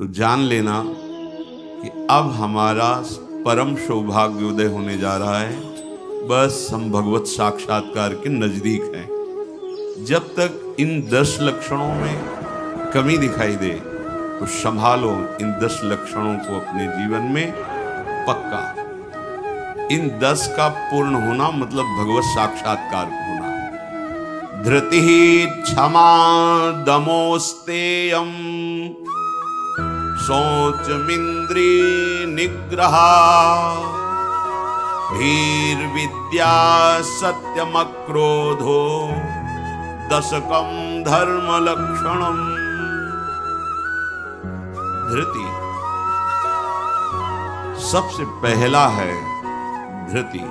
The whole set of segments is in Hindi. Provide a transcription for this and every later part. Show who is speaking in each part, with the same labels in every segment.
Speaker 1: तो जान लेना कि अब हमारा परम सौभाग्य उदय होने जा रहा है। बस हम भगवत साक्षात्कार के नजदीक हैं। जब तक इन 10 लक्षणों में कमी दिखाई दे तो संभालो इन 10 लक्षणों को अपने जीवन में पक्का। इन 10 का पूर्ण होना मतलब भगवत साक्षात्कार होना। धृति क्षमा दमोस्तेयम शौचमिंद्री निग्रह धीर विद्या सत्यम क्रोधो दशकम धर्म लक्षणम। धृति सबसे पहला है। धृति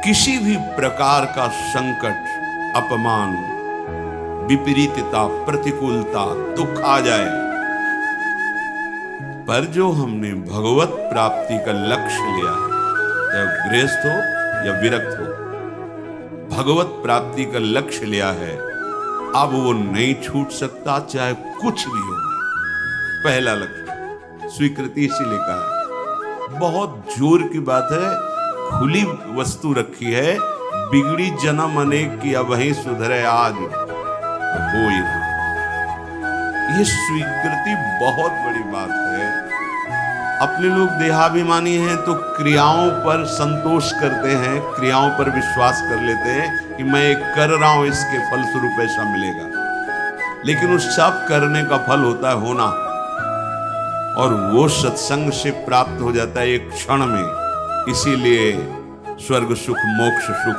Speaker 1: किसी भी प्रकार का संकट, अपमान, विपरीतता, प्रतिकूलता, दुख आ जाए, पर जो हमने भगवत प्राप्ति का लक्ष्य लिया है, चाहे गृहस्थ हो या विरक्त हो, भगवत प्राप्ति का लक्ष्य लिया है, अब वो नहीं छूट सकता, चाहे कुछ भी हो। पहला लक्ष्य स्वीकृति इसीलिए कहा है। बहुत जोर की बात है, खुली वस्तु रखी है, बिगड़ी जन्म अनेक की अब वहीं सुधरे आज हो ही रहा। ये स्वीकृति बहुत बड़ी बात है। अपने लोग देहाभिमानी हैं तो क्रियाओं पर संतोष करते हैं, क्रियाओं पर विश्वास कर लेते हैं कि मैं एक कर रहा हूं, इसके फलस्वरूप ऐसा मिलेगा। लेकिन उस सब करने का फल होता है होना, और वो सत्संग से प्राप्त हो जाता है एक क्षण में। इसीलिए स्वर्ग सुख, मोक्ष सुख,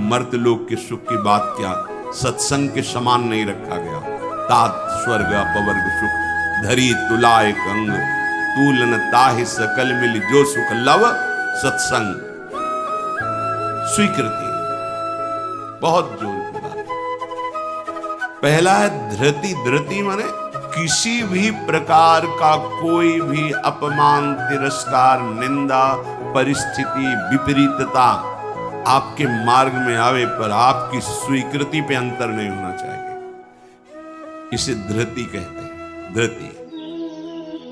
Speaker 1: मर्त्यलोक के सुख की बात क्या सत्संग के समान नहीं रखा गया। तात स्वर्ग अपवर्ग सुख धरी तुला एक अंग, तूलन ताहि सकल मिल जो सुख लव सत्संग। स्वीकृति बहुत जोर की बात। पहला है धृति। धृति माने किसी भी प्रकार का कोई भी अपमान, तिरस्कार, निंदा, परिस्थिति, विपरीतता आपके मार्ग में आवे पर आपकी स्वीकृति पे अंतर नहीं होना चाहिए। इसे धृति कहते हैं। धृति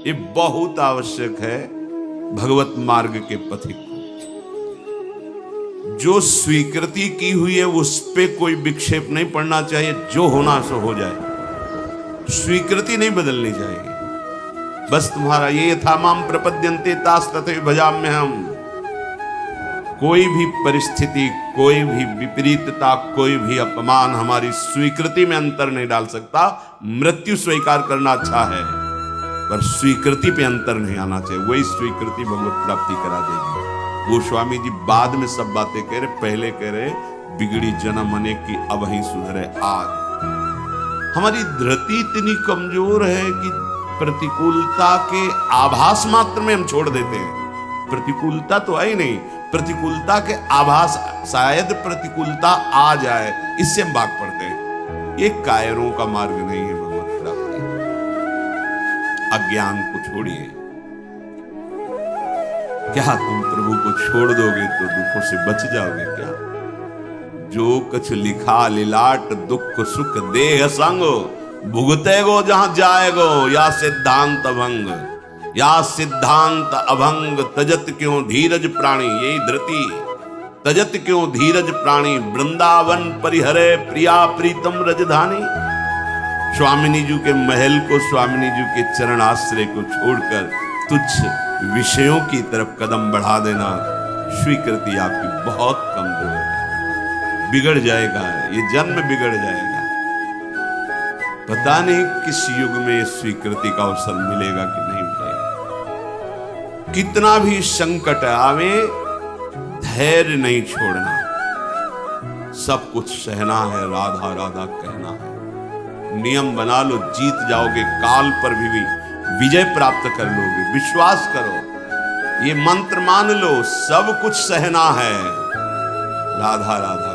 Speaker 1: ये बहुत आवश्यक है भगवत मार्ग के पथिक को। जो स्वीकृति की हुई है उस पे कोई विक्षेप नहीं पड़ना चाहिए, जो होना सो हो जाए। स्वीकृति नहीं बदलनी चाहिए। बस तुम्हारा ये था माम प्रपद्यन्ते तास तथैव भजाम्यहम्। कोई भी परिस्थिति, कोई भी विपरीतता, कोई भी अपमान हमारी स्वीकृति में अंतर नहीं डाल सकता। मृत्यु स्वीकार करना अच्छा है, पर स्वीकृति पे अंतर नहीं आना चाहिए। वही स्वीकृति भगवत प्राप्ति करा देगी। वो स्वामी जी बाद में सब बातें कह रहे, पहले कह रहे बिगड़ी जन्म अनेक की अब वहीं सुधरे आज। हमारी धृति इतनी कमजोर है कि प्रतिकूलता के आभास मात्र में हम छोड़ देते हैं। प्रतिकूलता तो आई नहीं, प्रतिकूलता के आभास, शायद प्रतिकूलता आ जाए, इससे हम भाग पड़ते हैं। ये कायरों का मार्ग नहीं है भगवत प्राप्ति। अज्ञान को छोड़िए। क्या तुम प्रभु को छोड़ दोगे तो दुखों से बच जाओगे क्या? जो कुछ लिखा लिलाट दुख सुख देह संग, भुगते गो जहां जाएगो या सिद्धांत अभंग। या सिद्धांत अभंग तजत क्यों धीरज प्राणी। यही धृति। तजत क्यों धीरज प्राणी, वृंदावन परिहरे प्रिया प्रीतम रजधानी। स्वामिनी जी के महल को, स्वामिनी जी के चरण आश्रय को छोड़कर तुच्छ विषयों की तरफ कदम बढ़ा देना, स्वीकृति आपकी बहुत कमजोर है। बिगड़ जाएगा, ये जन्म बिगड़ जाएगा। पता नहीं किस युग में स्वीकृति का अवसर मिलेगा कि नहीं मिलेगा। कितना भी संकट आवे, धैर्य नहीं छोड़ना। सब कुछ सहना है, राधा राधा कहना है। नियम बना लो, जीत जाओगे। काल पर भी विजय प्राप्त कर लोगे। विश्वास करो, ये मंत्र मान लो, सब कुछ सहना है। राधा राधा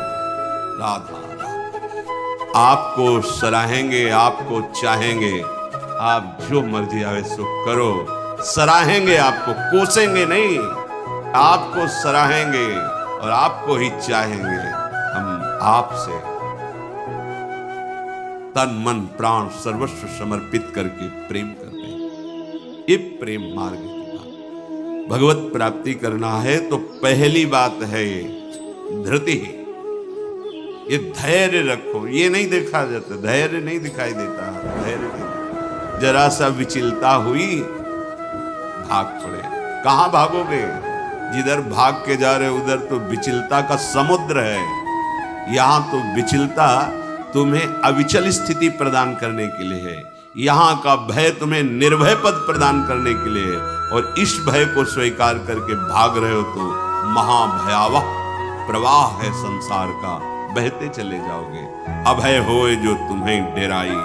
Speaker 1: राधा राधा। आपको सराहेंगे, आपको चाहेंगे, आप जो मर्जी आवे सो करो। सराहेंगे आपको, कोसेंगे नहीं। आपको सराहेंगे और आपको ही चाहेंगे। हम आपसे तन मन प्राण सर्वस्व समर्पित करके प्रेम कर रहे हैं। ये प्रेम मार्ग की बात। भगवत प्राप्ति करना है तो पहली बात है ये धृति, ये धैर्य रखो। ये नहीं देखा जाता, धैर्य नहीं दिखाई देता, धैर्य नहीं। जरा सा विचलता हुई भाग पड़े। कहां भागोगे? जिधर भाग के जा रहे उधर तो विचलता का समुद्र है। यहां तो विचलता तुम्हें अविचल स्थिति प्रदान करने के लिए है। यहां का भय तुम्हें निर्भय पद प्रदान करने के लिए है। और इस भय को स्वीकार करके भाग रहे हो तो महाभयावह प्रवाह है संसार का, बहते चले जाओगे। अभय होए जो तुम्हें डेराई,